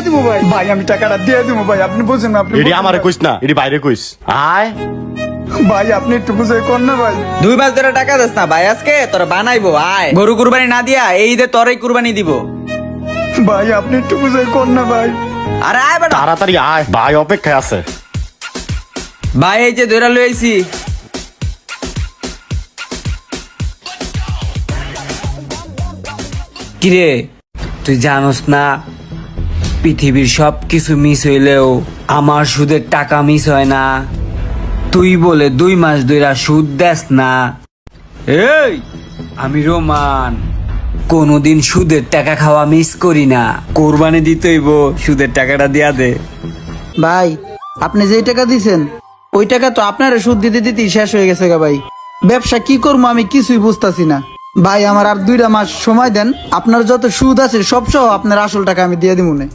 দিব ভাই। ভাই আমি টাকাটা দিয়ে দিব ভাই, আপনি বুঝেন না, আপনি এটি বুঝেন আমারে না। কইস না, এটি বাইরে কইস। আয় ভাই আপনি একটু বুঝাই কর না ভাই। 2 মাস ধরে টাকা দিস না ভাই, আজকে তোর বানাইবো। আয়, গরু কুরবানি না দিয়া এই ঈদে তোরই কুরবানি দিব। ভাই আপনি একটু বুঝাই কর না ভাই। আরে আয় বেটা। তাড়াতাড়ি আয়, ভাই অপেক্ষায় আছে। ভাই এই যে ধরে লইছি। কিরে তুই জানোস না পৃথিবীর সব কিছু মিস হইলেও আমার সুদের টাকা মিস হয় না? তুই বলে 2 মাস ধইরা সুদ দেস না। এই আমি রোমান, কোনোদিন সুদের টাকা খাওয়া মিস করি না। কোরবানি দিতেইব, সুদের টাকাটা দিয়া দে। ভাই আপনি যেই টাকা দিছেন ওই টাকা তো আপনার সুদ দিতে দিতেই শেষ হয়ে গেছে গা ভাই। ব্যবসা কি করবো আমি কিছুই বুঝতাছি না ভাই। আমার আর 2টা মাস সময় দেন, আপনার যত সুদ আছে সব সহ আপনার আসল টাকা আমি দিয়ে দিব না।